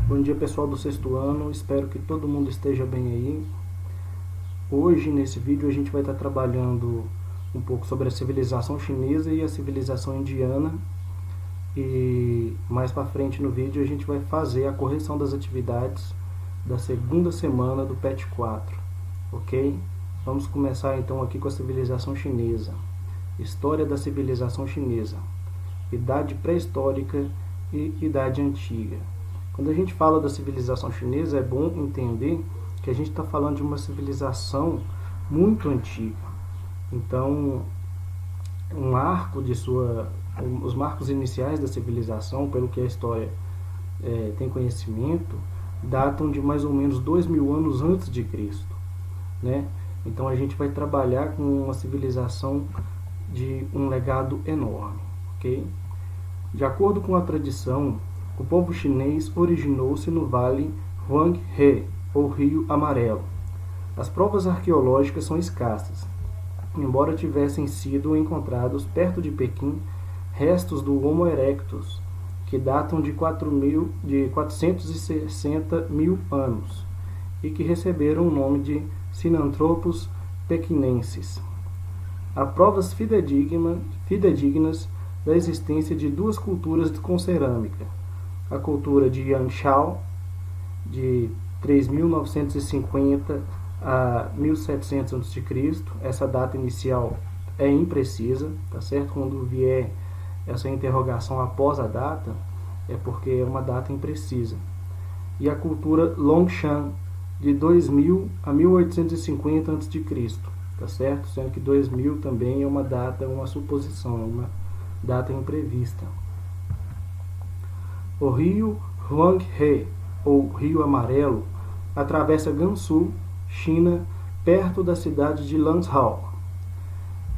Bom dia, pessoal do sexto ano, espero que todo mundo esteja bem aí. Hoje, nesse vídeo, a gente vai estar trabalhando um pouco sobre a civilização chinesa e a civilização indiana. E mais para frente no vídeo a gente vai fazer a correção das atividades da segunda semana do PET 4, ok? Vamos começar então aqui com a civilização chinesa. História da civilização chinesa. Idade pré-histórica e idade antiga. Quando a gente fala da civilização chinesa, é bom entender que a gente está falando de uma civilização muito antiga. Então, os marcos iniciais da civilização, pelo que a história tem conhecimento, datam de mais ou menos 2000 anos antes de Cristo, né? Então a gente vai trabalhar com uma civilização de um legado enorme, ok? De acordo com a tradição, o povo chinês originou-se no vale Huanghe, ou Rio Amarelo. As provas arqueológicas são escassas, embora tivessem sido encontrados perto de Pequim restos do Homo erectus, que datam de 460 mil anos, e que receberam o nome de Sinanthropus pequinensis. Há provas fidedignas da existência de duas culturas com cerâmica: a cultura de Yanshao, de 3.950 a 1700 a.C. Essa data inicial é imprecisa, tá certo? Quando vier essa interrogação após a data, é porque é uma data imprecisa. E a cultura Longshan, de 2000 a 1850 a.C., tá certo? Sendo que 2000 também é uma data, uma suposição, uma data imprevista. O rio Huanghe, ou Rio Amarelo, atravessa Gansu, China, perto da cidade de Lanzhou.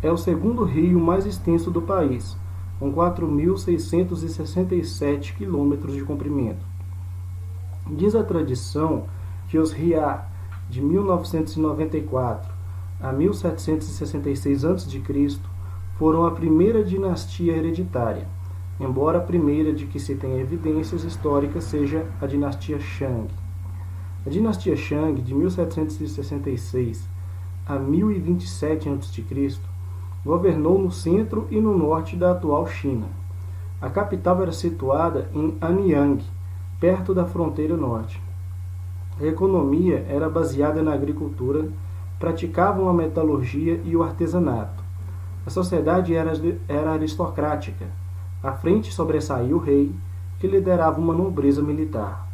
É o segundo rio mais extenso do país, com 4.667 quilômetros de comprimento. Diz a tradição que os Hia, de 1994 a 1766 a.C., foram a primeira dinastia hereditária, embora a primeira de que se tem evidências históricas seja a dinastia Shang. A dinastia Shang, de 1766 a 1027 a.C., governou no centro e no norte da atual China. A capital era situada em Anyang, perto da fronteira norte. A economia era baseada na agricultura, praticavam a metalurgia e o artesanato. A sociedade era aristocrática. À frente sobressaía o rei, que liderava uma nobreza militar.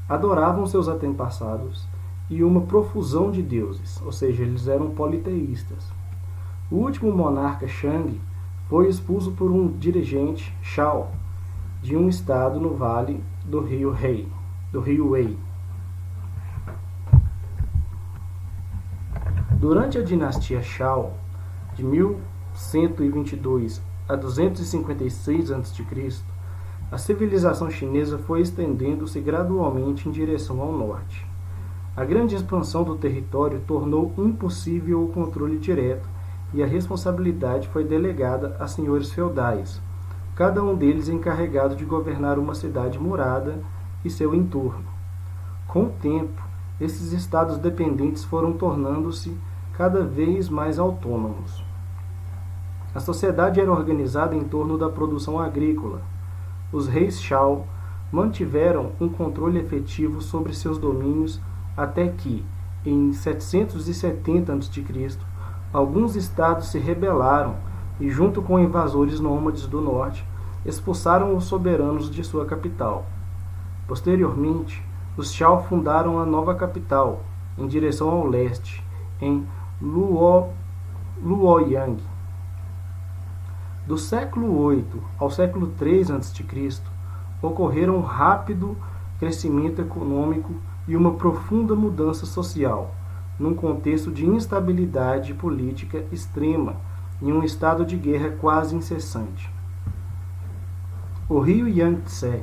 Adoravam seus antepassados e uma profusão de deuses, ou seja, eles eram politeístas. O último monarca Shang foi expulso por um dirigente, Shao, de um estado no vale do rio Wei. Durante a dinastia Shao, de 1122 a 256 a.C., a civilização chinesa foi estendendo-se gradualmente em direção ao norte. A grande expansão do território tornou impossível o controle direto e a responsabilidade foi delegada a senhores feudais, cada um deles encarregado de governar uma cidade murada e seu entorno. Com o tempo, esses estados dependentes foram tornando-se cada vez mais autônomos. A sociedade era organizada em torno da produção agrícola. Os reis Shao mantiveram um controle efetivo sobre seus domínios até que, em 770 a.C., alguns estados se rebelaram e, junto com invasores nômades do norte, expulsaram os soberanos de sua capital. Posteriormente, os Shao fundaram a nova capital, em direção ao leste, em Luoyang. Do século VIII ao século III a.C., ocorreram um rápido crescimento econômico e uma profunda mudança social, num contexto de instabilidade política extrema e um estado de guerra quase incessante. O rio Yangtze,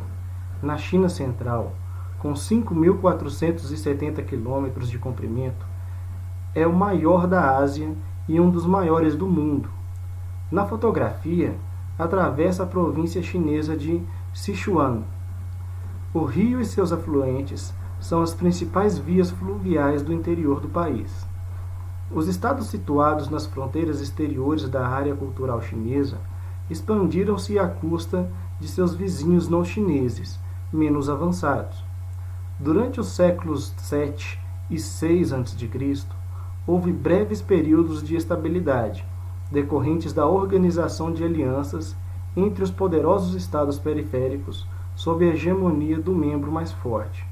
na China Central, com 5.470 quilômetros de comprimento, é o maior da Ásia e um dos maiores do mundo. Na fotografia, atravessa a província chinesa de Sichuan. O rio e seus afluentes são as principais vias fluviais do interior do país. Os estados situados nas fronteiras exteriores da área cultural chinesa expandiram-se à custa de seus vizinhos não chineses, menos avançados. Durante os séculos VII e VI a.C., houve breves períodos de estabilidade, decorrentes da organização de alianças entre os poderosos estados periféricos sob a hegemonia do membro mais forte.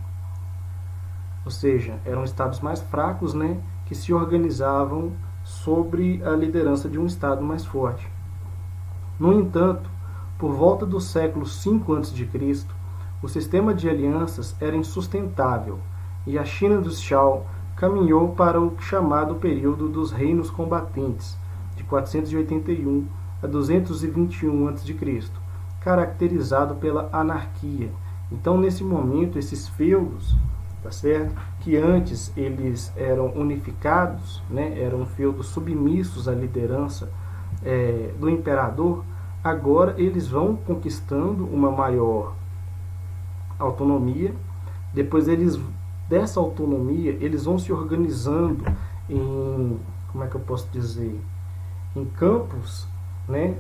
Ou seja, eram estados mais fracos, que se organizavam sobre a liderança de um estado mais forte. No entanto, por volta do século V a.C., o sistema de alianças era insustentável e a China dos Zhou caminhou para o chamado período dos reinos combatentes, de 481 a 221 a.C., caracterizado pela anarquia. Então, nesse momento, esses feudos, que antes eles eram unificados, eram feudos submissos à liderança do imperador, agora eles vão conquistando uma maior autonomia. Depois dessa autonomia, eles vão se organizando em, em campos,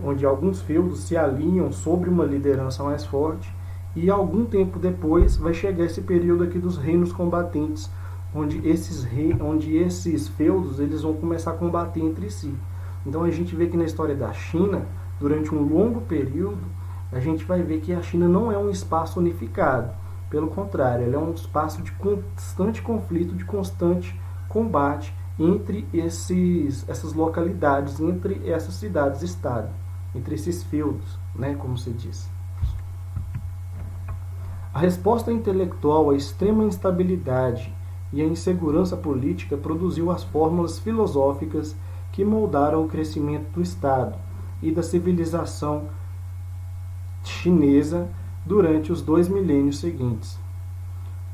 onde alguns feudos se alinham sobre uma liderança mais forte, e algum tempo depois vai chegar esse período aqui dos reinos combatentes, onde esses feudos eles vão começar a combater entre si. Então a gente vê que na história da China, durante um longo período, a gente vai ver que a China não é um espaço unificado. Pelo contrário, ela é um espaço de constante conflito, de constante combate entre essas localidades, entre essas cidades-estado, entre esses feudos, como se diz. A resposta intelectual à extrema instabilidade e à insegurança política produziu as fórmulas filosóficas que moldaram o crescimento do Estado e da civilização chinesa durante os 2 milênios seguintes.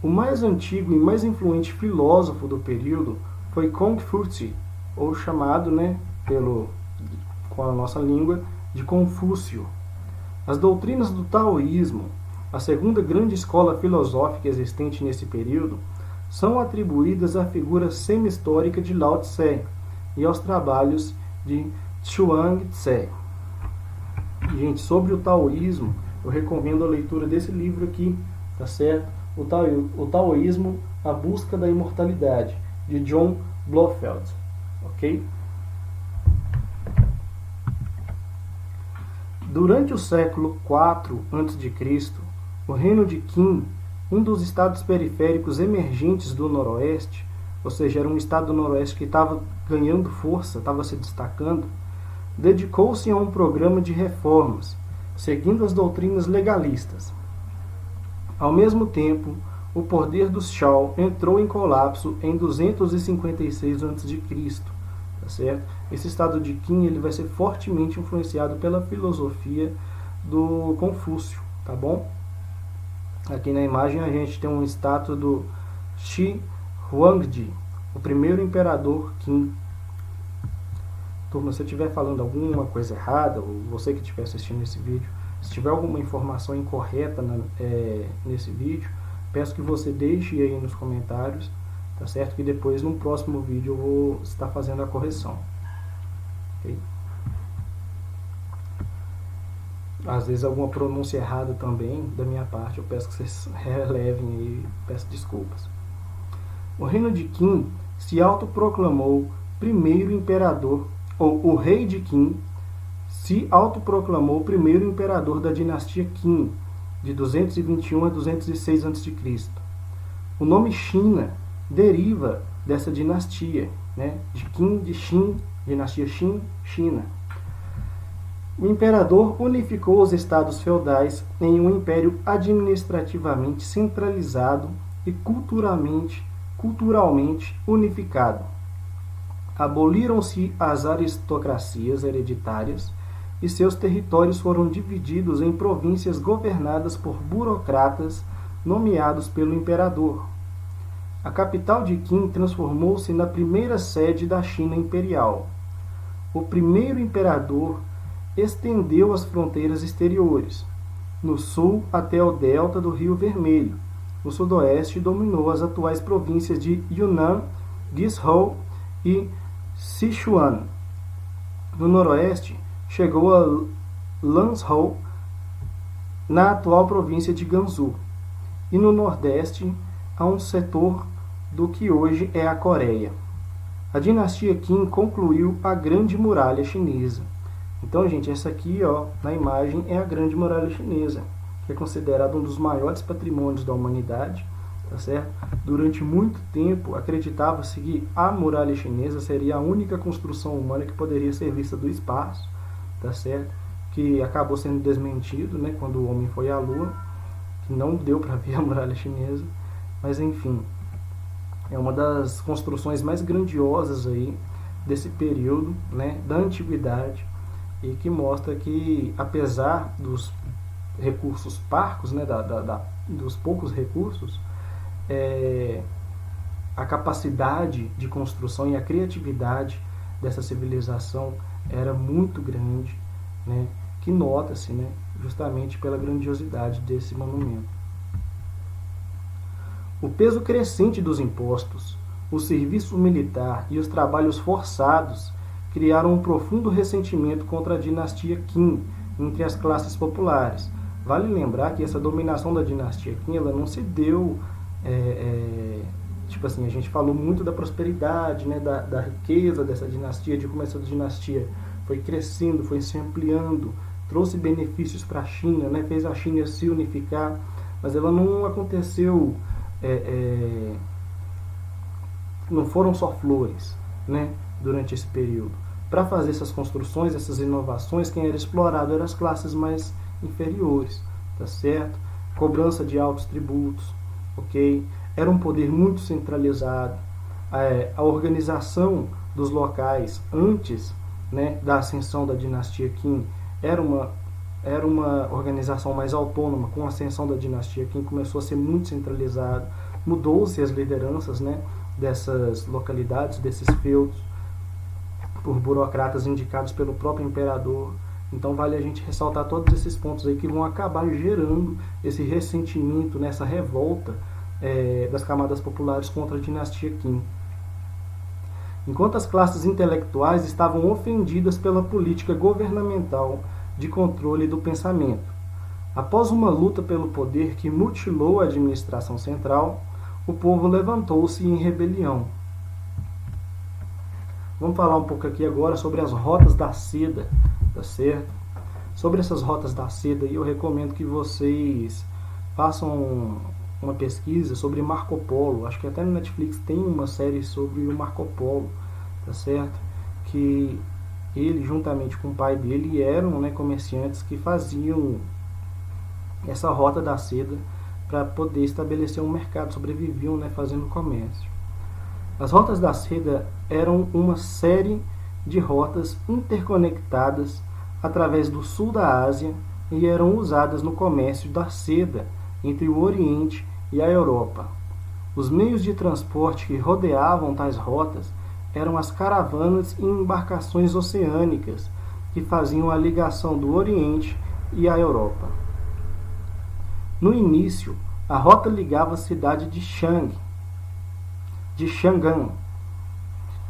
O mais antigo e mais influente filósofo do período foi Confúcio, ou chamado, com a nossa língua, de Confúcio. As doutrinas do taoísmo, a segunda grande escola filosófica existente nesse período, são atribuídas à figura semi-histórica de Lao Tse e aos trabalhos de Chuang Tse. Gente, sobre o taoísmo, eu recomendo a leitura desse livro aqui, tá certo? O Taoísmo, A Busca da Imortalidade, de John Blofeld, ok? Durante o século IV a.C., o reino de Qin, um dos estados periféricos emergentes do Noroeste, ou seja, era um estado do Noroeste que estava ganhando força, estava se destacando, dedicou-se a um programa de reformas, seguindo as doutrinas legalistas. Ao mesmo tempo, o poder dos Zhou entrou em colapso em 256 a.C., tá certo? Esse estado de Qin ele vai ser fortemente influenciado pela filosofia do Confúcio, tá bom? Aqui na imagem a gente tem uma estátua do Shi Huangdi, o primeiro imperador Qin. Turma, se eu estiver falando alguma coisa errada, ou você que estiver assistindo esse vídeo, se tiver alguma informação incorreta nesse vídeo, peço que você deixe aí nos comentários, tá certo? Que depois, no próximo vídeo, eu vou estar fazendo a correção. Okay? Às vezes alguma pronúncia errada também, da minha parte, eu peço que vocês relevem e peço desculpas. O reino de Qin se autoproclamou primeiro imperador, ou o rei de Qin se autoproclamou primeiro imperador da dinastia Qin, de 221 a 206 a.C. O nome China deriva dessa dinastia, de Qin, de Xin, dinastia Xin, China. O imperador unificou os estados feudais em um império administrativamente centralizado e culturalmente unificado. Aboliram-se as aristocracias hereditárias e seus territórios foram divididos em províncias governadas por burocratas nomeados pelo imperador. A capital de Qin transformou-se na primeira sede da China imperial. O primeiro imperador estendeu as fronteiras exteriores. no sul até o delta do Rio Vermelho. O sudoeste dominou as atuais províncias de Yunnan, Guizhou e Sichuan. No noroeste, chegou a Lanzhou, na atual província de Gansu. E no nordeste, a um setor do que hoje é a Coreia. A dinastia Qin concluiu a Grande Muralha Chinesa. Então, gente, essa aqui, ó, na imagem é a Grande Muralha Chinesa, que é considerado um dos maiores patrimônios da humanidade, tá certo? Durante muito tempo, acreditava-se que a Muralha Chinesa seria a única construção humana que poderia ser vista do espaço, tá certo? Que acabou sendo desmentido, né, quando o homem foi à Lua, que não deu para ver a Muralha Chinesa, mas enfim, é uma das construções mais grandiosas aí desse período, né, da antiguidade, e que mostra que, apesar dos recursos parcos, né, dos poucos recursos, a capacidade de construção e a criatividade dessa civilização era muito grande, né, que nota-se, né, justamente pela grandiosidade desse monumento. O peso crescente dos impostos, o serviço militar e os trabalhos forçados criaram um profundo ressentimento contra a dinastia Qin entre as classes populares. Vale lembrar que essa dominação da dinastia Qin, ela não se deu, tipo assim, a gente falou muito da prosperidade, né, da riqueza dessa dinastia, de como essa dinastia foi crescendo, foi se ampliando, trouxe benefícios para a China, né, fez a China se unificar, mas ela não aconteceu, não foram só flores, né, durante esse período. Para fazer essas construções, essas inovações, quem era explorado eram as classes mais inferiores, tá certo? Cobrança de altos tributos, ok? Era um poder muito centralizado. A organização dos locais antes, né, da ascensão da dinastia Qin era uma organização mais autônoma. Com a ascensão da dinastia Qin começou a ser muito centralizado, mudou-se as lideranças, né, dessas localidades, desses feudos, por burocratas indicados pelo próprio imperador. Então vale a gente ressaltar todos esses pontos aí que vão acabar gerando esse ressentimento, nessa revolta das camadas populares contra a dinastia Qin. Enquanto as classes intelectuais estavam ofendidas pela política governamental de controle do pensamento. Após uma luta pelo poder que mutilou a administração central, o povo levantou-se em rebelião. Vamos falar um pouco aqui agora sobre as rotas da seda, tá certo? Sobre essas rotas da seda, eu recomendo que vocês façam uma pesquisa sobre Marco Polo. Acho que até no Netflix tem uma série sobre o Marco Polo, tá certo? Que ele, juntamente com o pai dele, eram, né, comerciantes que faziam essa rota da seda para poder estabelecer um mercado, sobreviviam, né, fazendo comércio. As rotas da seda eram uma série de rotas interconectadas através do sul da Ásia e eram usadas no comércio da seda entre o Oriente e a Europa. Os meios de transporte que rodeavam tais rotas eram as caravanas e embarcações oceânicas que faziam a ligação do Oriente e a Europa. No início, a rota ligava a cidade de Chang'an,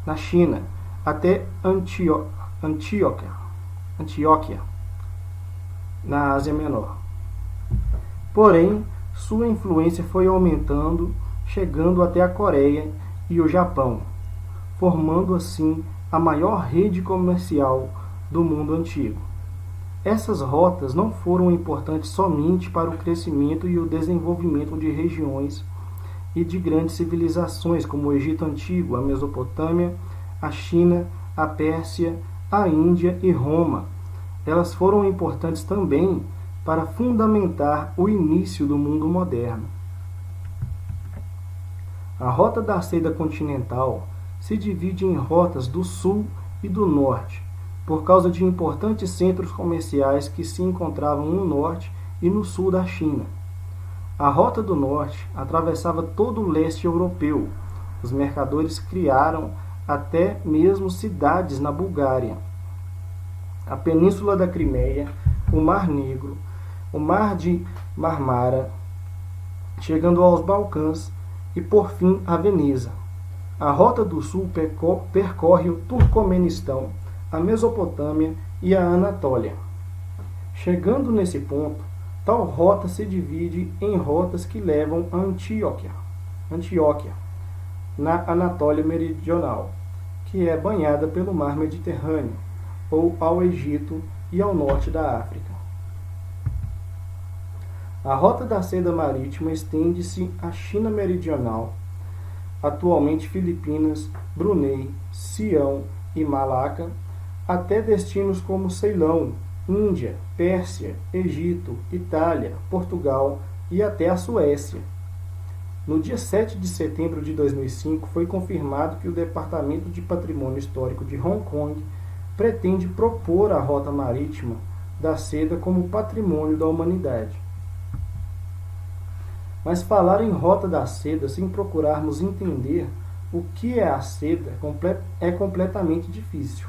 na China, até Antioquia, na Ásia Menor. Porém, sua influência foi aumentando, chegando até a Coreia e o Japão, formando assim a maior rede comercial do mundo antigo. Essas rotas não foram importantes somente para o crescimento e o desenvolvimento de regiões e de grandes civilizações como o Egito Antigo, a Mesopotâmia, a China, a Pérsia, a Índia e Roma. Elas foram importantes também para fundamentar o início do mundo moderno. A Rota da Seda Continental se divide em rotas do sul e do norte, por causa de importantes centros comerciais que se encontravam no norte e no sul da China. A Rota do Norte atravessava todo o leste europeu. Os mercadores criaram até mesmo cidades na Bulgária. A Península da Crimeia, o Mar Negro, o Mar de Marmara, chegando aos Balcãs e, por fim, a Veneza. A Rota do Sul percorre o Turcomenistão, a Mesopotâmia e a Anatólia. Chegando nesse ponto, tal rota se divide em rotas que levam a Antioquia, na Anatólia Meridional, que é banhada pelo Mar Mediterrâneo, ou ao Egito e ao norte da África. A Rota da Seda Marítima estende-se à China Meridional, atualmente Filipinas, Brunei, Sião e Malaca, até destinos como Ceilão, Índia, Pérsia, Egito, Itália, Portugal e até a Suécia. No dia 7 de setembro de 2005, foi confirmado que o Departamento de Patrimônio Histórico de Hong Kong pretende propor a Rota Marítima da Seda como patrimônio da humanidade. Mas falar em Rota da Seda sem procurarmos entender o que é a seda é completamente difícil.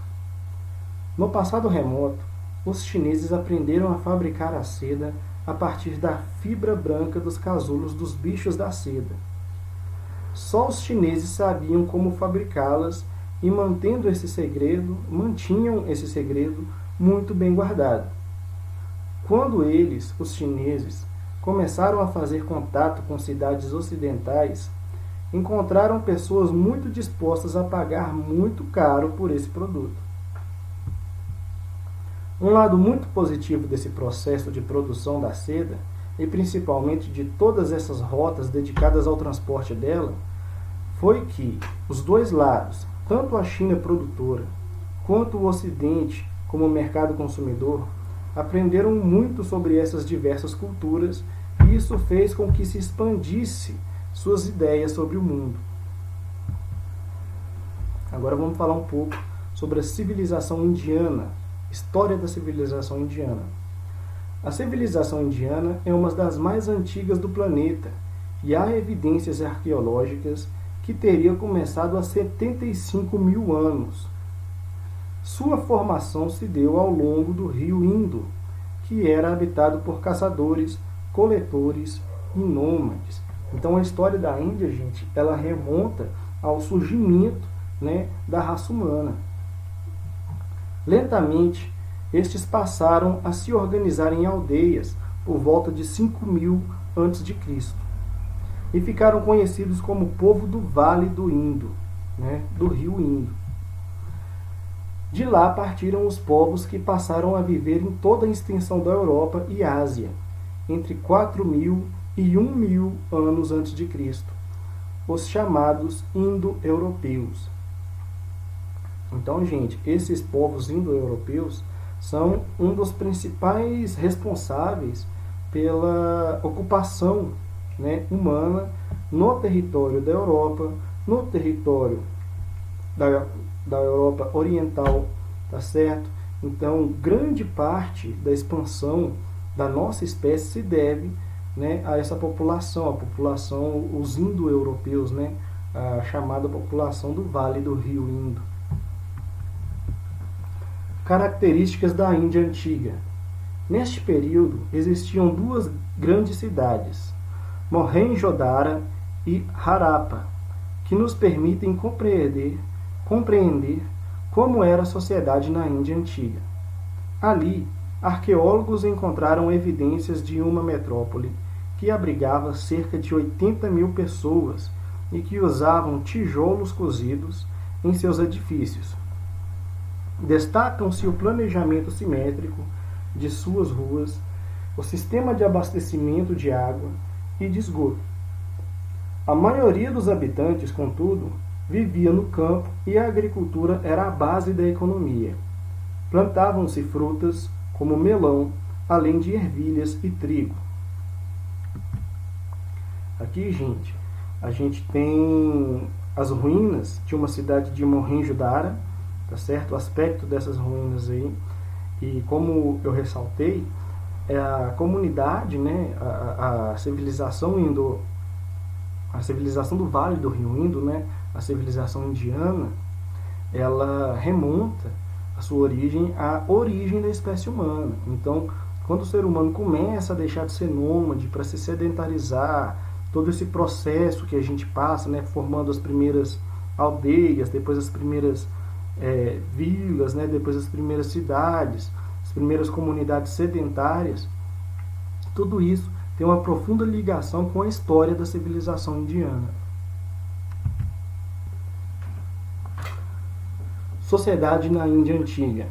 No passado remoto, os chineses aprenderam a fabricar a seda a partir da fibra branca dos casulos dos bichos da seda. Só os chineses sabiam como fabricá-las e mantinham esse segredo muito bem guardado. Quando eles, os chineses, começaram a fazer contato com cidades ocidentais, encontraram pessoas muito dispostas a pagar muito caro por esse produto. Um lado muito positivo desse processo de produção da seda, e principalmente de todas essas rotas dedicadas ao transporte dela, foi que os dois lados, tanto a China produtora quanto o Ocidente como mercado consumidor, aprenderam muito sobre essas diversas culturas, e isso fez com que se expandisse suas ideias sobre o mundo. Agora vamos falar um pouco sobre a civilização indiana, história da civilização indiana. A civilização indiana é uma das mais antigas do planeta e há evidências arqueológicas que teria começado há 75 mil anos. Sua formação se deu ao longo do rio Indo, que era habitado por caçadores, coletores e nômades. Então a história da Índia, gente, ela remonta ao surgimento, da raça humana. Lentamente, estes passaram a se organizar em aldeias por volta de 5.000 a.C. e ficaram conhecidos como povo do Vale do Indo, do rio Indo. De lá partiram os povos que passaram a viver em toda a extensão da Europa e Ásia, entre 4.000 e 1.000 anos antes de Cristo, os chamados indo-europeus. Então, gente, esses povos indo-europeus são um dos principais responsáveis pela ocupação humana no território da Europa, no território da Europa Oriental, tá certo? Então, grande parte da expansão da nossa espécie se deve a essa população, os indo-europeus, a chamada população do Vale do Rio Indo. Características da Índia Antiga. Neste período, existiam duas grandes cidades, Mohenjo-Daro e Harappa, que nos permitem compreender como era a sociedade na Índia Antiga. Ali, arqueólogos encontraram evidências de uma metrópole que abrigava cerca de 80.000 pessoas e que usavam tijolos cozidos em seus edifícios. Destacam-se o planejamento simétrico de suas ruas, o sistema de abastecimento de água e de esgoto. A maioria dos habitantes, contudo, vivia no campo e a agricultura era a base da economia. Plantavam-se frutas como melão, além de ervilhas e trigo. Aqui, gente, a gente tem as ruínas de uma cidade de Mohenjo-Daro, tá certo? O aspecto dessas ruínas aí, e como eu ressaltei, a comunidade, a civilização do Vale do Rio Indo, a civilização indiana, ela remonta a sua origem à origem da espécie humana. Então, Quando o ser humano começa a deixar de ser nômade para se sedentarizar, todo esse processo que a gente passa, né, formando as primeiras aldeias, depois as primeiras vilas, né, depois as primeiras cidades, as primeiras comunidades sedentárias, tudo isso tem uma profunda ligação com a história da civilização indiana. Sociedade na Índia Antiga.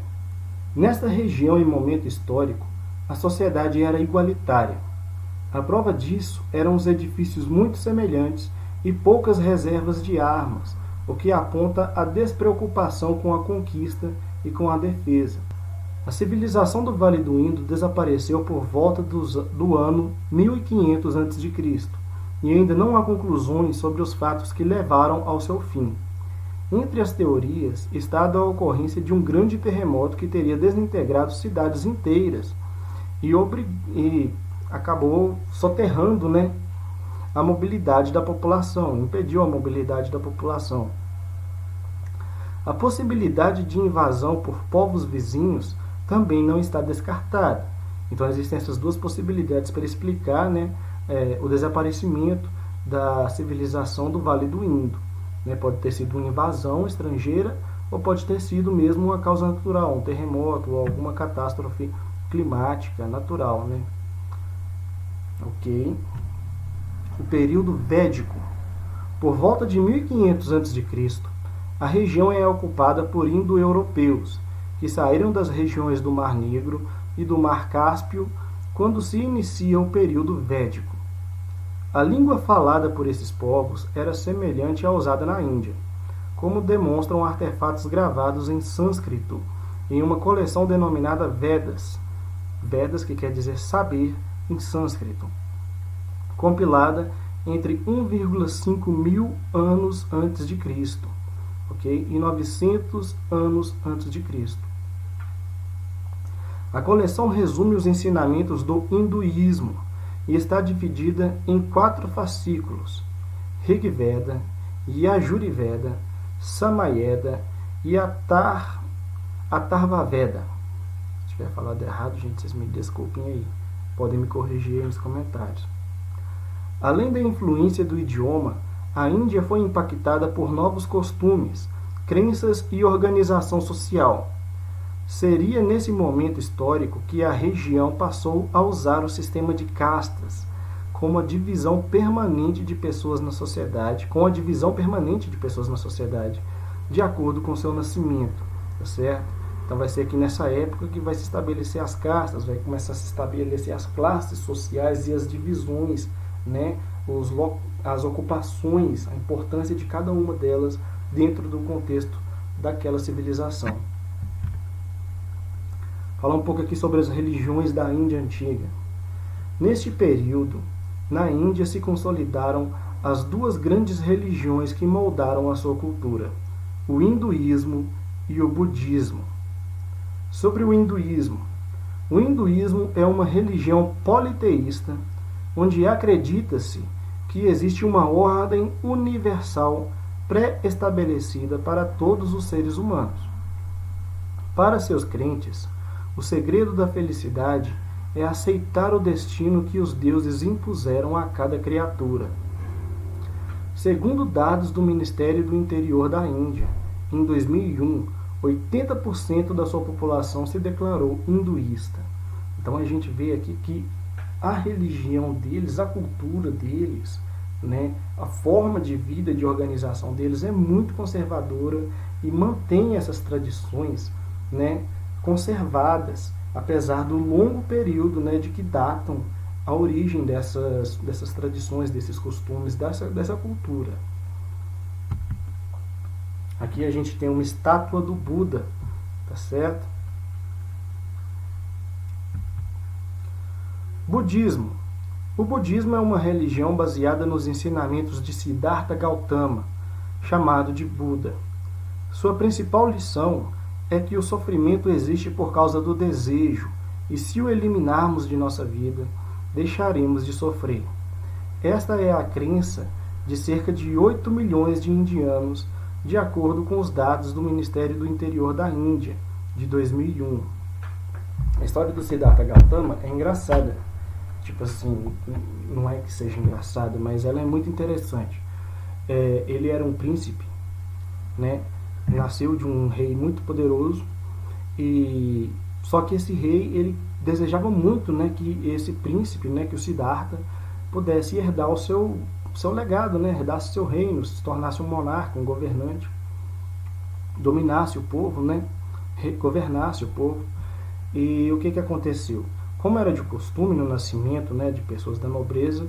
Nesta região e momento histórico, a sociedade era igualitária. A prova disso eram os edifícios muito semelhantes e poucas reservas de armas, o que aponta a despreocupação com a conquista e com a defesa. A civilização do Vale do Indo desapareceu por volta do ano 1500 a.C., e ainda não há conclusões sobre os fatos que levaram ao seu fim. Entre as teorias está a da ocorrência de um grande terremoto que teria desintegrado cidades inteiras e acabou soterrando, né, a mobilidade da população, impediu a mobilidade da população. A possibilidade de invasão por povos vizinhos também não está descartada. Então existem essas duas possibilidades para explicar, né, o desaparecimento da civilização do Vale do Indo. Né? Pode ter sido uma invasão estrangeira ou pode ter sido mesmo uma causa natural, um terremoto ou alguma catástrofe climática natural. Né? Ok. O período Védico. Por volta de 1500 a.C., a região é ocupada por indo-europeus, que saíram das regiões do Mar Negro e do Mar Cáspio quando se inicia o período Védico. A língua falada por esses povos era semelhante à usada na Índia, como demonstram artefatos gravados em sânscrito, em uma coleção denominada Vedas, Vedas que quer dizer saber em sânscrito, compilada entre 1,5 mil anos antes de Cristo, ok? E 900 anos antes de Cristo. A coleção resume os ensinamentos do hinduísmo e está dividida em 4 fascículos: Rig Veda, Yajurveda, Samayeda e Atharva Veda. Se tiver falado errado, gente, vocês me desculpem aí. Podem me corrigir aí nos comentários. Além da influência do idioma, a Índia foi impactada por novos costumes, crenças e organização social. Seria nesse momento histórico que a região passou a usar o sistema de castas, como a divisão permanente de pessoas na sociedade, de acordo com seu nascimento, tá certo? Então vai ser aqui nessa época que vai se estabelecer as castas, vai começar a se estabelecer as classes sociais e as divisões, né? As ocupações, a importância de cada uma delas dentro do contexto daquela civilização. Falar um pouco aqui sobre as religiões da Índia Antiga. Neste período, na Índia se consolidaram as 2 grandes religiões que moldaram a sua cultura, o hinduísmo e o budismo. Sobre o hinduísmo é uma religião politeísta, onde acredita-se que existe uma ordem universal pré-estabelecida para todos os seres humanos. Para seus crentes, o segredo da felicidade é aceitar o destino que os deuses impuseram a cada criatura. Segundo dados do Ministério do Interior da Índia, em 2001, 80% da sua população se declarou hinduísta. Então a gente vê aqui que a religião deles, a cultura deles, né, a forma de vida, de organização deles é muito conservadora e mantém essas tradições, né, conservadas, apesar do longo período, né, de que datam a origem dessas tradições, desses costumes, dessa cultura. Aqui a gente tem uma estátua do Buda, tá certo? Budismo. O budismo é uma religião baseada nos ensinamentos de Siddhartha Gautama, chamado de Buda. Sua principal lição é que o sofrimento existe por causa do desejo, e se o eliminarmos de nossa vida, deixaremos de sofrer. Esta é a crença de cerca de 8 milhões de indianos, de acordo com os dados do Ministério do Interior da Índia, de 2001. A história do Siddhartha Gautama é engraçada. Tipo assim, não é que seja engraçada, mas ela é muito interessante. Ele era um príncipe, né? Nasceu de um rei muito poderoso, e só que esse rei, ele desejava muito, né, que esse príncipe, né, que o Siddhartha pudesse herdar o seu legado, né, herdasse seu reino, se tornasse um monarca, um governante, dominasse o povo, né, governasse o povo. E o que aconteceu? Como era de costume no nascimento, né, de pessoas da nobreza,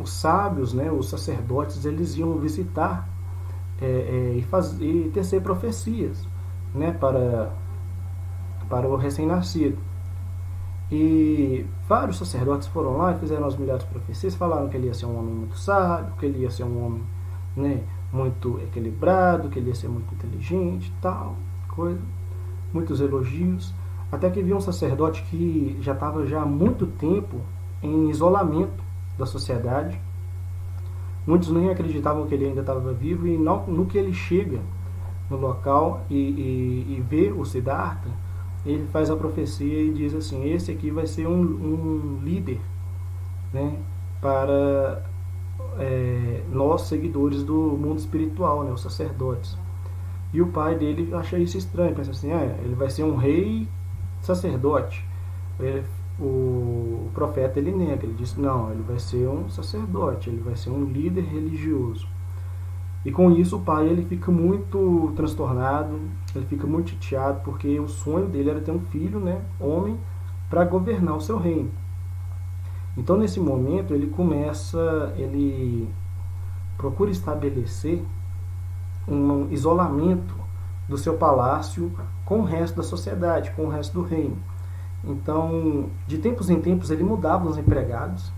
os sábios, né, os sacerdotes, eles iam visitar e tecer profecias, né, para o recém-nascido. E vários sacerdotes foram lá e fizeram as melhores profecias, falaram que ele ia ser um homem muito sábio, que ele ia ser um homem, né, muito equilibrado, que ele ia ser muito inteligente, tal, coisa, muitos elogios, até que viu um sacerdote que já estava já há muito tempo em isolamento da sociedade. Muitos nem acreditavam que ele ainda estava vivo, e no que ele chega no local e vê o Siddhartha, ele faz a profecia e diz assim: esse aqui vai ser um líder, né, para nós, seguidores do mundo espiritual, né, os sacerdotes. E o pai dele acha isso estranho, pensa assim: ele vai ser um rei sacerdote. O profeta, ele nega, ele diz: não, ele vai ser um sacerdote, ele vai ser um líder religioso. E com isso o pai, ele fica muito transtornado, ele fica muito chateado, porque o sonho dele era ter um filho, né, homem, para governar o seu reino. Então nesse momento ele procura estabelecer um isolamento do seu palácio com o resto da sociedade, com o resto do reino. Então, de tempos em tempos, ele mudava os empregados,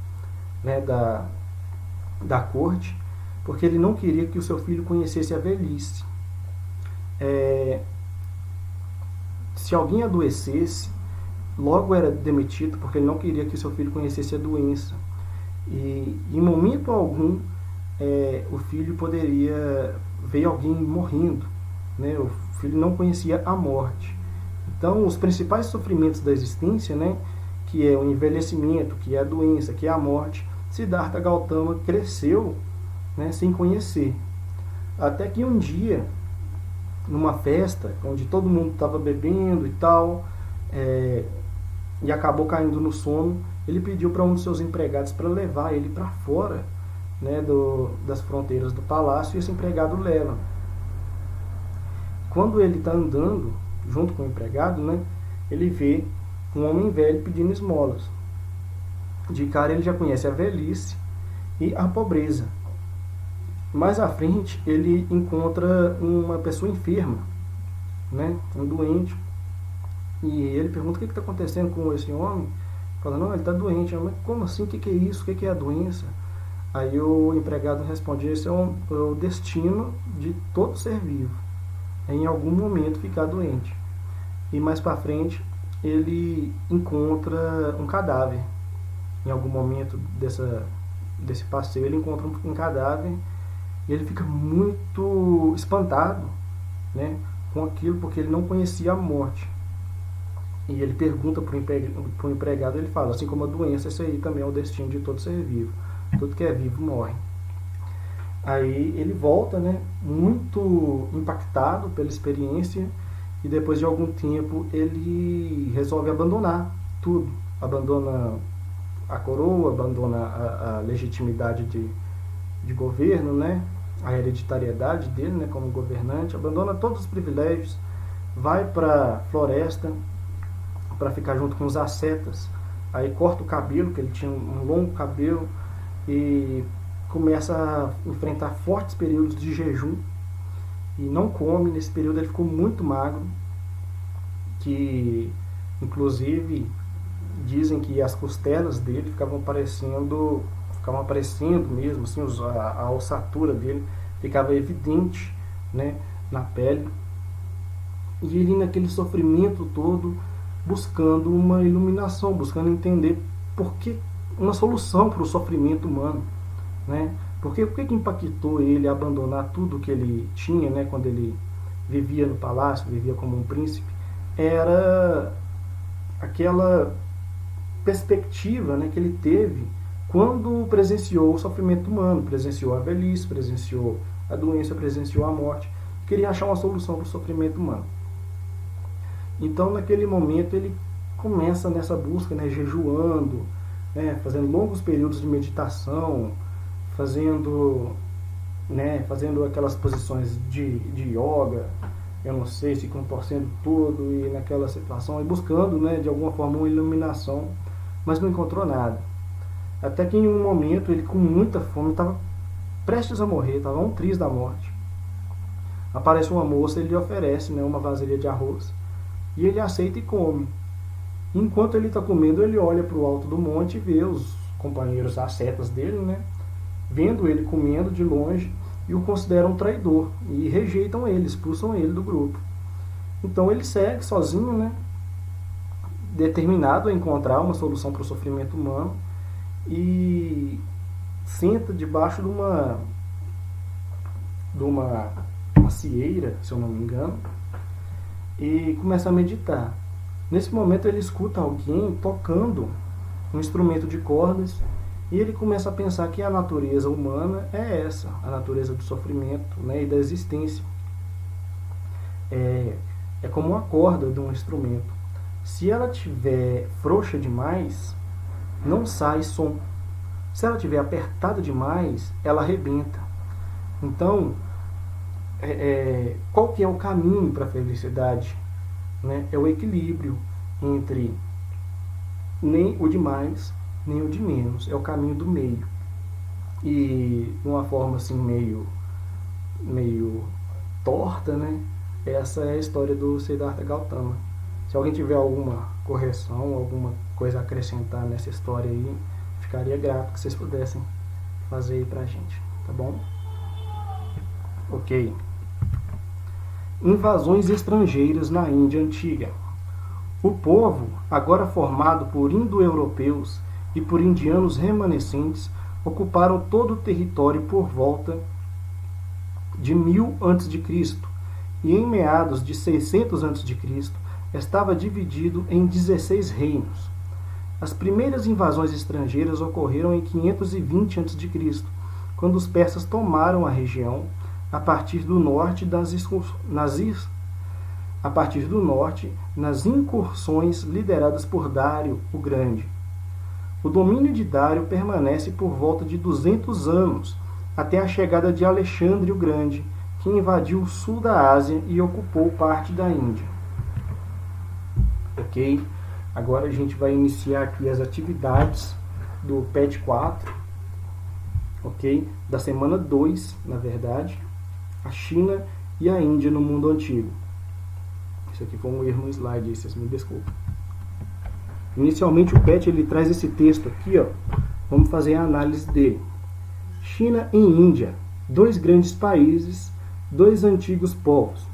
né, da corte, porque ele não queria que o seu filho conhecesse a velhice. Se alguém adoecesse, logo era demitido, porque ele não queria que o seu filho conhecesse a doença. E em momento algum, o filho poderia ver alguém morrendo, né? O filho não conhecia a morte. Então, os principais sofrimentos da existência, né, que é o envelhecimento, que é a doença, que é a morte, Siddhartha Gautama cresceu, né, sem conhecer. Até que um dia, numa festa, onde todo mundo estava bebendo e tal, e acabou caindo no sono, ele pediu para um dos seus empregados para levar ele para fora, né, das fronteiras do palácio, e esse empregado leva. Quando ele está andando junto com o empregado, né, ele vê um homem velho pedindo esmolas. De cara ele já conhece a velhice e a pobreza. Mais à frente ele encontra uma pessoa enferma, né, um doente, e ele pergunta: o que está acontecendo com esse homem? Fala: não, ele está doente. Mas como assim? O que é isso? O que é a doença? Aí o empregado responde: esse é o destino de todo ser vivo, em algum momento ficar doente. E mais para frente ele encontra um cadáver. Em algum momento desse passeio ele encontra um cadáver, e ele fica muito espantado, né, com aquilo, porque ele não conhecia a morte. E ele pergunta para o empregado, ele fala: assim como a doença, esse aí também é o destino de todo ser vivo. Tudo que é vivo morre. Aí ele volta, né, muito impactado pela experiência, e depois de algum tempo ele resolve abandonar tudo. Abandona a coroa, abandona a legitimidade de governo, né, a hereditariedade dele, né, como governante, abandona todos os privilégios, vai para a floresta para ficar junto com os ascetas. Aí corta o cabelo, que ele tinha um longo cabelo, e começa a enfrentar fortes períodos de jejum, e não come. Nesse período ele ficou muito magro, que inclusive dizem que as costelas dele ficavam aparecendo mesmo, assim, a ossatura dele ficava evidente, né, na pele. E ele, naquele sofrimento todo, buscando uma iluminação, buscando entender uma solução para o sofrimento humano, né? Porque o que impactou ele a abandonar tudo que ele tinha, né, quando ele vivia no palácio, vivia como um príncipe, era aquela perspectiva, né, que ele teve quando presenciou o sofrimento humano, presenciou a velhice, presenciou a doença, presenciou a morte, queria achar uma solução para o sofrimento humano. Então, naquele momento, ele começa nessa busca, né, jejuando, né, fazendo longos períodos de meditação, fazendo aquelas posições de yoga, eu não sei, se contorcendo tudo e naquela situação, e buscando, né, de alguma forma uma iluminação, mas não encontrou nada. Até que em um momento, ele com muita fome, estava prestes a morrer, estava a um triz da morte. Aparece uma moça, ele lhe oferece, né, uma vasilha de arroz, e ele aceita e come. Enquanto ele está comendo, ele olha para o alto do monte e vê os companheiros ascetas dele, né, vendo ele comendo de longe, e o consideram um traidor, e rejeitam ele, expulsam ele do grupo. Então ele segue sozinho, né, determinado a encontrar uma solução para o sofrimento humano, e senta debaixo de uma macieira, se eu não me engano, e começa a meditar. Nesse momento ele escuta alguém tocando um instrumento de cordas, e ele começa a pensar que a natureza humana é essa, a natureza do sofrimento, né, e da existência. É como uma corda de um instrumento. Se ela tiver frouxa demais, não sai som. Se ela tiver apertada demais, ela arrebenta. Então, qual que é o caminho para a felicidade? Né? É o equilíbrio entre nem o de mais, nem o de menos. É o caminho do meio. E de uma forma assim meio torta, né? Essa é a história do Siddhartha Gautama. Se alguém tiver alguma correção, alguma coisa a acrescentar nessa história aí, ficaria grato que vocês pudessem fazer aí pra gente, tá bom? Ok. Invasões estrangeiras na Índia Antiga. O povo, agora formado por indo-europeus e por indianos remanescentes, ocuparam todo o território por volta de 1000 a.C. e em meados de 600 a.C. estava dividido em 16 reinos. As primeiras invasões estrangeiras ocorreram em 520 a.C., quando os persas tomaram a região a partir do norte nas incursões lideradas por Dário o Grande. O domínio de Dário permanece por volta de 200 anos, até a chegada de Alexandre o Grande, que invadiu o sul da Ásia e ocupou parte da Índia. Ok? Agora a gente vai iniciar aqui as atividades do PET 4, ok? Da semana 2, na verdade, a China e a Índia no mundo antigo. Isso aqui foi um erro no slide, vocês me desculpem. Inicialmente o PET ele traz esse texto aqui, ó. Vamos fazer a análise dele. China e Índia, 2 grandes países, 2 antigos povos.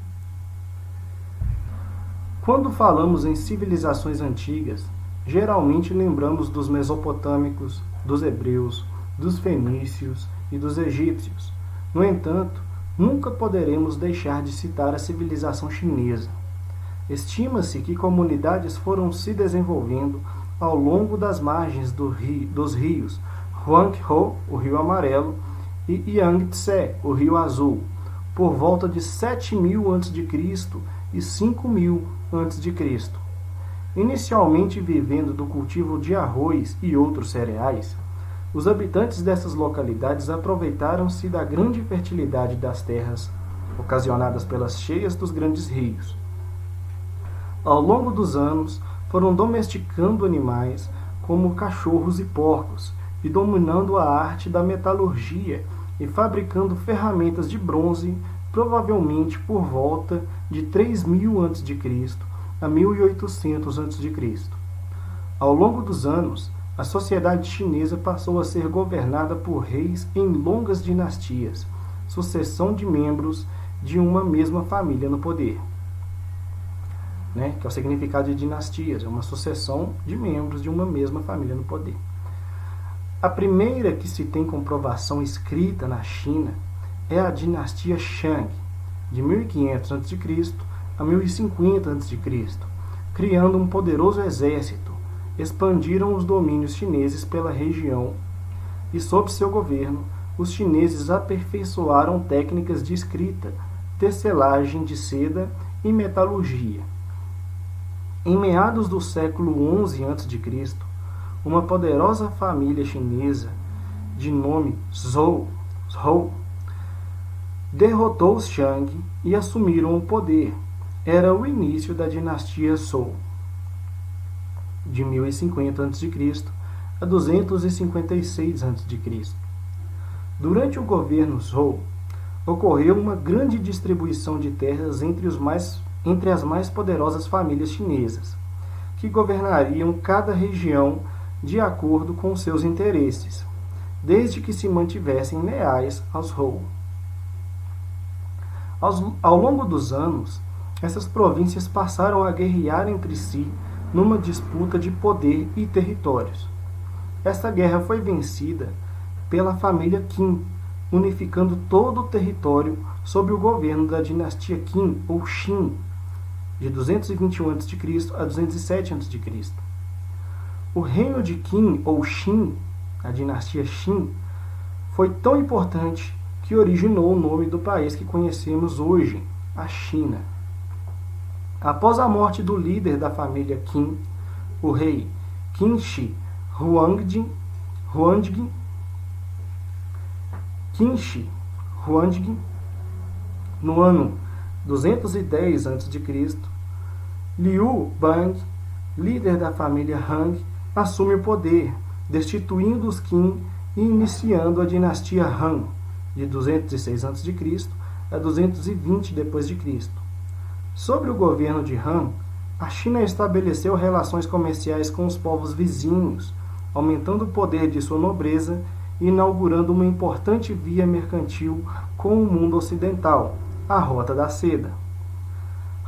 Quando falamos em civilizações antigas, geralmente lembramos dos mesopotâmicos, dos hebreus, dos fenícios e dos egípcios. No entanto, nunca poderemos deixar de citar a civilização chinesa. Estima-se que comunidades foram se desenvolvendo ao longo das margens dos rios Huanghe, o Rio Amarelo, e Yangtze, o Rio Azul, por volta de 7.000 a.C. e 5.000 a.C. Inicialmente vivendo do cultivo de arroz e outros cereais, os habitantes dessas localidades aproveitaram-se da grande fertilidade das terras ocasionadas pelas cheias dos grandes rios. Ao longo dos anos, foram domesticando animais como cachorros e porcos e dominando a arte da metalurgia e fabricando ferramentas de bronze, provavelmente por volta de 3.000 a.C. a 1800 a.C. Ao longo dos anos, a sociedade chinesa passou a ser governada por reis em longas dinastias, sucessão de membros de uma mesma família no poder. Né? Que é o significado de dinastias, é uma sucessão de membros de uma mesma família no poder. A primeira que se tem comprovação escrita na China é a dinastia Shang, de 1500 a.C. a 1050 a.C., criando um poderoso exército, expandiram os domínios chineses pela região e, sob seu governo, os chineses aperfeiçoaram técnicas de escrita, tecelagem de seda e metalurgia. Em meados do século XI a.C., uma poderosa família chinesa, de nome Zhou, derrotou os Shang e assumiram o poder. Era o início da dinastia Zhou, de 1050 a.C. a 256 a.C. Durante o governo Zhou, ocorreu uma grande distribuição de terras entre as mais poderosas famílias chinesas, que governariam cada região de acordo com seus interesses, desde que se mantivessem leais aos Zhou. Ao longo dos anos, essas províncias passaram a guerrear entre si numa disputa de poder e territórios. Esta guerra foi vencida pela família Qin, unificando todo o território sob o governo da dinastia Qin, ou Xin, de 221 a.C. a 207 a.C. O reino de Qin, ou Xin, a dinastia Xin, foi tão importante que originou o nome do país que conhecemos hoje, a China. Após a morte do líder da família Qin, o rei Qin Shi Huangdi, no ano 210 a.C., Liu Bang, líder da família Han, assume o poder, destituindo os Qin e iniciando a dinastia Han, de 206 a.C. a 220 d.C. Sob o governo de Han, a China estabeleceu relações comerciais com os povos vizinhos, aumentando o poder de sua nobreza e inaugurando uma importante via mercantil com o mundo ocidental, a Rota da Seda.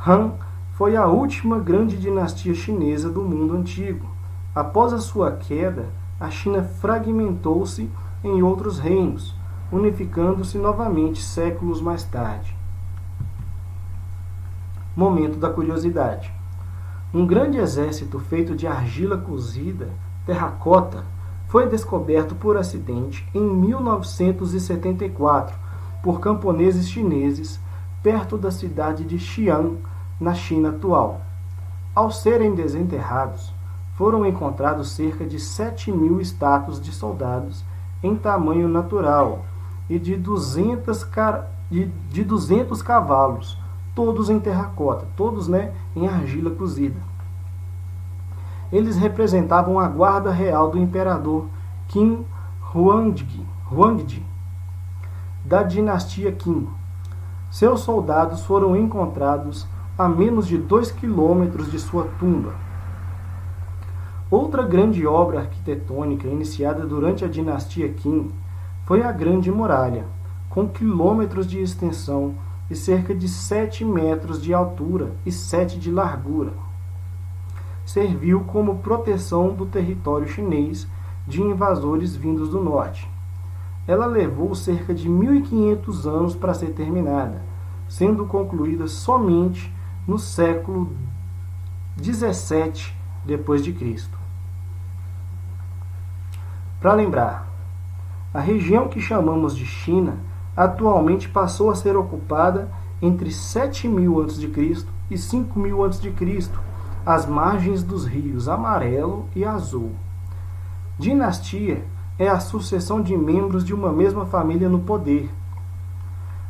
Han foi a última grande dinastia chinesa do mundo antigo. Após a sua queda, a China fragmentou-se em outros reinos, unificando-se novamente séculos mais tarde. Momento da curiosidade. Um grande exército feito de argila cozida, terracota, foi descoberto por acidente em 1974 por camponeses chineses perto da cidade de Xi'an, na China atual. Ao serem desenterrados, foram encontrados cerca de 7.000 estátuas de soldados em tamanho natural e de 200 cavalos, todos em terracota, todos em argila cozida. Eles representavam a guarda real do imperador Qin Huangdi, da dinastia Qin. Seus soldados foram encontrados a menos de 2 quilômetros de sua tumba. Outra grande obra arquitetônica iniciada durante a dinastia Qin foi a Grande Muralha, com quilômetros de extensão e cerca de 7 metros de altura e 7 de largura. Serviu como proteção do território chinês de invasores vindos do norte. Ela levou cerca de 1.500 anos para ser terminada, sendo concluída somente no século 17 d.C. Para lembrar, a região que chamamos de China atualmente passou a ser ocupada entre 7.000 a.C. e 5.000 a.C., às margens dos rios Amarelo e Azul. Dinastia é a sucessão de membros de uma mesma família no poder.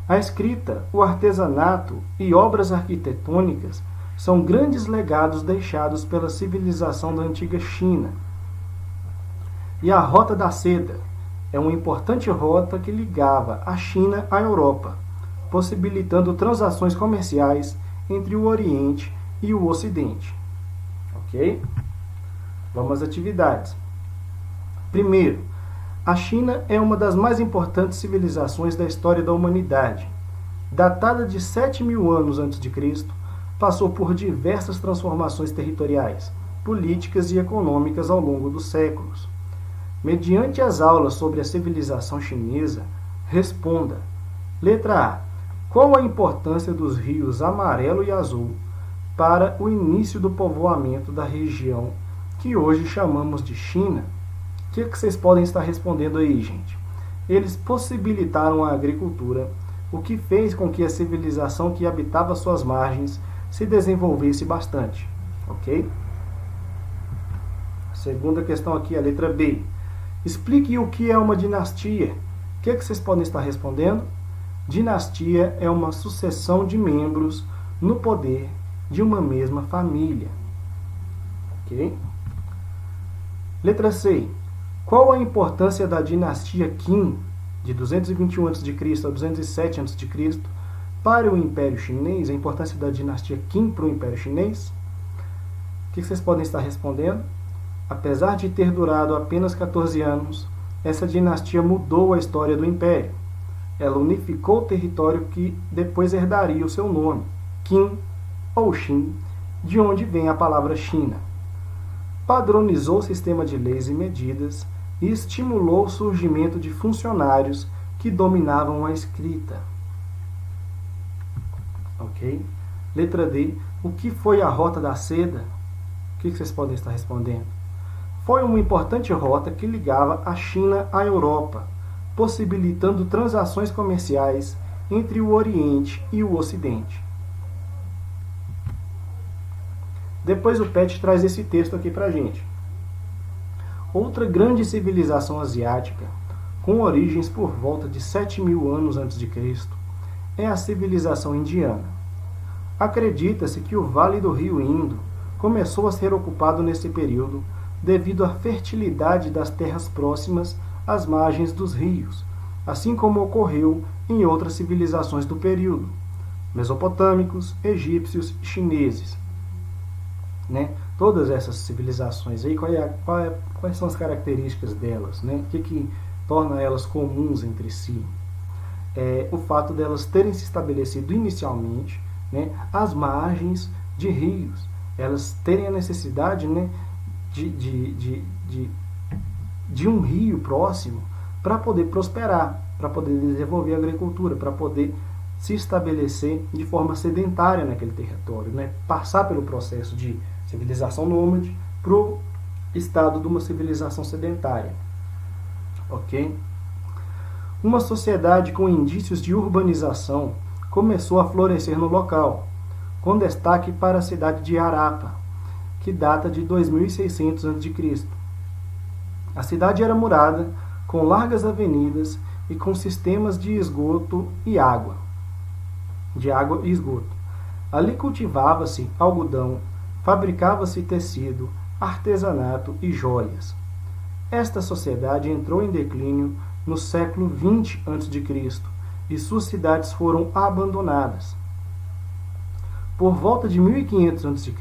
A escrita, o artesanato e obras arquitetônicas são grandes legados deixados pela civilização da antiga China. E a Rota da Seda é uma importante rota que ligava a China à Europa, possibilitando transações comerciais entre o Oriente e o Ocidente. Ok? Vamos às atividades. Primeiro, a China é uma das mais importantes civilizações da história da humanidade. Datada de 7.000 anos a.C., passou por diversas transformações territoriais, políticas e econômicas ao longo dos séculos. Mediante as aulas sobre a civilização chinesa, responda. Letra A. Qual a importância dos rios Amarelo e Azul, para o início do povoamento da região que hoje chamamos de China. O que vocês podem estar respondendo aí, gente? Eles possibilitaram a agricultura, o que fez com que a civilização que habitava suas margens se desenvolvesse bastante, ok? A segunda questão aqui, a letra B. Explique o que é uma dinastia. O que vocês podem estar respondendo? Dinastia é uma sucessão de membros no poder de uma mesma família. Ok? Letra C. Qual a importância da dinastia Qin, de 221 a.C. a 207 a.C., para o Império Chinês? A importância da dinastia Qin para o Império Chinês? O que vocês podem estar respondendo? Apesar de ter durado apenas 14 anos, essa dinastia mudou a história do Império. Ela unificou o território que depois herdaria o seu nome, Qin ou Xin, de onde vem a palavra China. Padronizou o sistema de leis e medidas e estimulou o surgimento de funcionários que dominavam a escrita. Ok? Letra D. O que foi a Rota da Seda? O que vocês podem estar respondendo? Foi uma importante rota que ligava a China à Europa, possibilitando transações comerciais entre o Oriente e o Ocidente. Depois o Pet traz esse texto aqui pra gente. Outra grande civilização asiática, com origens por volta de 7.000 anos antes de Cristo, é a civilização indiana. Acredita-se que o Vale do Rio Indo começou a ser ocupado nesse período devido à fertilidade das terras próximas às margens dos rios, assim como ocorreu em outras civilizações do período, mesopotâmicos, egípcios e chineses. Todas essas civilizações aí, quais são as características delas? O que torna elas comuns entre si? O fato delas terem se estabelecido inicialmente às margens de rios, elas terem a necessidade de um rio próximo para poder prosperar, para poder desenvolver a agricultura, para poder se estabelecer de forma sedentária naquele território, passar pelo processo de civilização nômade para o estado de uma civilização sedentária. Ok? Uma sociedade com indícios de urbanização começou a florescer no local, com destaque para a cidade de Harappa, que data de 2600 a.C. A cidade era murada, com largas avenidas e com sistemas de esgoto e água. Ali cultivava-se algodão, fabricava-se tecido, artesanato e joias. Esta sociedade entrou em declínio no século XX a.C. e suas cidades foram abandonadas. Por volta de 1500 a.C.,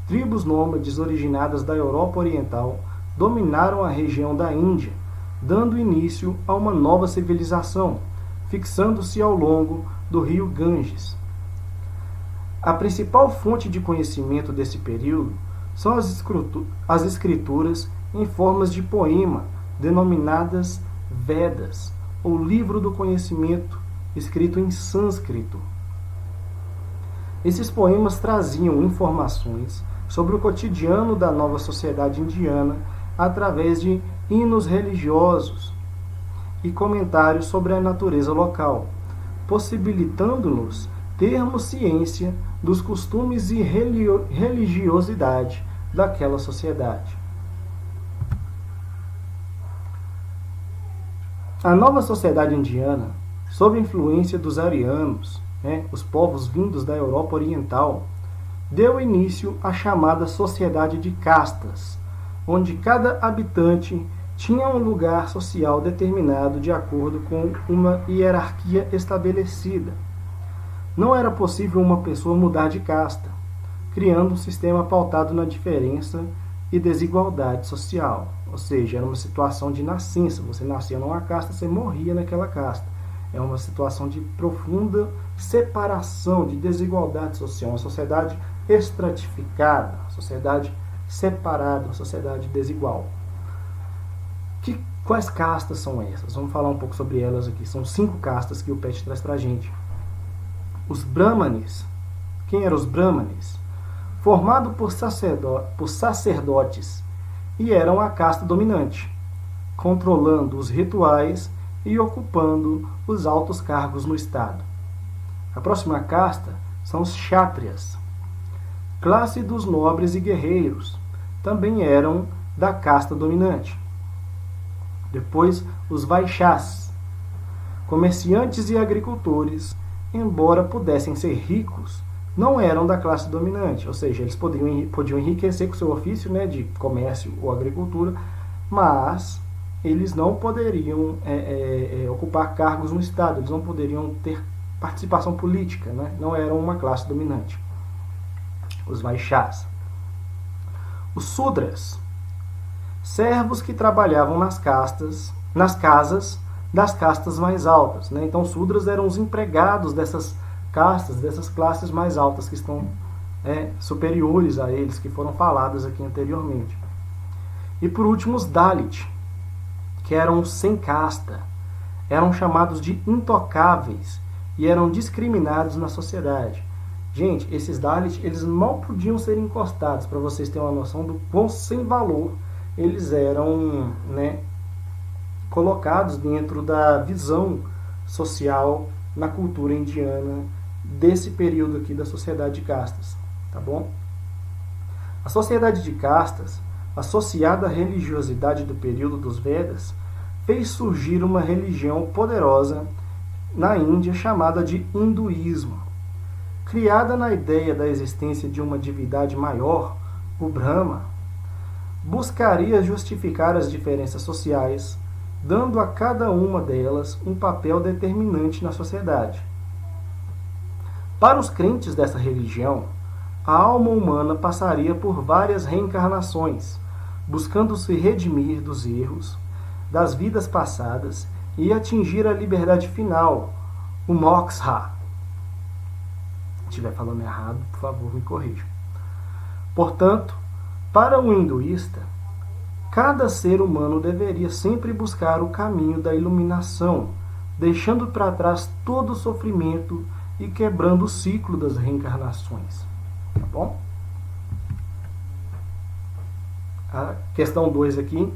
tribos nômades originadas da Europa Oriental dominaram a região da Índia, dando início a uma nova civilização, fixando-se ao longo do rio Ganges. A principal fonte de conhecimento desse período são as escrituras em formas de poema, denominadas Vedas, ou livro do conhecimento, escrito em sânscrito. Esses poemas traziam informações sobre o cotidiano da nova sociedade indiana através de hinos religiosos e comentários sobre a natureza local, possibilitando-nos termos ciência dos costumes e religiosidade daquela sociedade. A nova sociedade indiana, sob influência dos arianos, os povos vindos da Europa Oriental, deu início à chamada sociedade de castas, onde cada habitante tinha um lugar social determinado de acordo com uma hierarquia estabelecida. Não era possível uma pessoa mudar de casta, criando um sistema pautado na diferença e desigualdade social. Ou seja, era uma situação de nascença. Você nascia numa casta, você morria naquela casta. É uma situação de profunda separação, de desigualdade social. Uma sociedade estratificada, uma sociedade separada, uma sociedade desigual. Quais castas são essas? Vamos falar um pouco sobre elas aqui. São 5 castas que o Pet traz para a gente. Os Brahmanes. O Quem eram os Brahmanes? Formado por sacerdotes, e eram a casta dominante, controlando os rituais e ocupando os altos cargos no Estado. A próxima casta são os Kshatriyas, classe dos nobres e guerreiros, também eram da casta dominante. Depois, os Vaishyas, comerciantes e agricultores, embora pudessem ser ricos, não eram da classe dominante, ou seja, eles podiam enriquecer com seu ofício, né, de comércio ou agricultura, mas eles não poderiam ocupar cargos no Estado, eles não poderiam ter participação política, né, não eram uma classe dominante. Os Vaishyas. Os Sudras, servos que trabalhavam nas casas das castas mais altas, né? Então, os Sudras eram os empregados dessas castas, dessas classes mais altas que estão superiores a eles, que foram faladas aqui anteriormente. E por último, os Dalit, que eram sem casta, eram chamados de intocáveis e eram discriminados na sociedade. Gente, esses Dalit, eles mal podiam ser encostados, para vocês terem uma noção do quão sem valor eles eram, né, colocados dentro da visão social na cultura indiana desse período aqui da sociedade de castas, tá bom? A sociedade de castas, associada à religiosidade do período dos Vedas, fez surgir uma religião poderosa na Índia chamada de hinduísmo. Criada na ideia da existência de uma divindade maior, o Brahma, buscaria justificar as diferenças sociais, dando a cada uma delas um papel determinante na sociedade. Para os crentes dessa religião, a alma humana passaria por várias reencarnações, buscando se redimir dos erros das vidas passadas e atingir a liberdade final, o moksha. Se estiver falando errado, por favor, me corrijam. Portanto, para o hinduísta, cada ser humano deveria sempre buscar o caminho da iluminação, deixando para trás todo o sofrimento e quebrando o ciclo das reencarnações. Tá bom? A questão 2 aqui.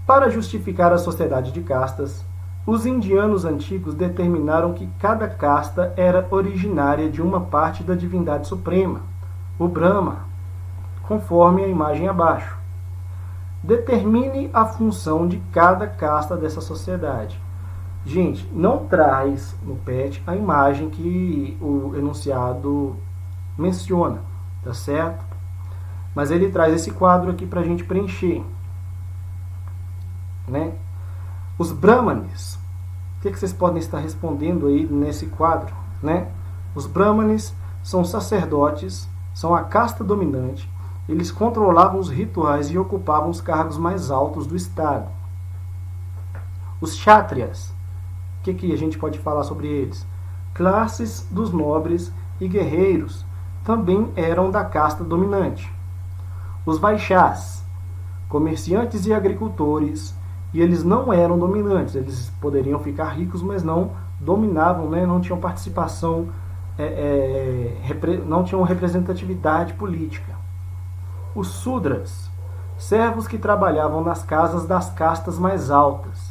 Para justificar a sociedade de castas, os indianos antigos determinaram que cada casta era originária de uma parte da divindade suprema, o Brahma, conforme a imagem abaixo. Determine a função de cada casta dessa sociedade. Gente, não traz no PET a imagem que o enunciado menciona, tá certo? Mas ele traz esse quadro aqui para a gente preencher, né? Os Brahmanes, o que vocês podem estar respondendo aí nesse quadro, né? Os Brahmanes são sacerdotes, são a casta dominante. Eles controlavam os rituais e ocupavam os cargos mais altos do Estado. Os Kshatriyas, o que a gente pode falar sobre eles? Classes dos nobres e guerreiros, também eram da casta dominante. Os Vaishyas, comerciantes e agricultores, e eles não eram dominantes, eles poderiam ficar ricos, mas não dominavam, né? Não tinham participação, não tinham representatividade política. Os Sudras, servos que trabalhavam nas casas das castas mais altas.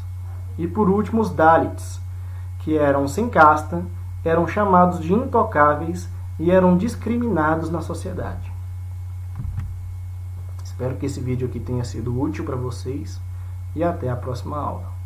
E por último, os Dalits, que eram sem casta, eram chamados de intocáveis e eram discriminados na sociedade. Espero que esse vídeo aqui tenha sido útil para vocês e até a próxima aula.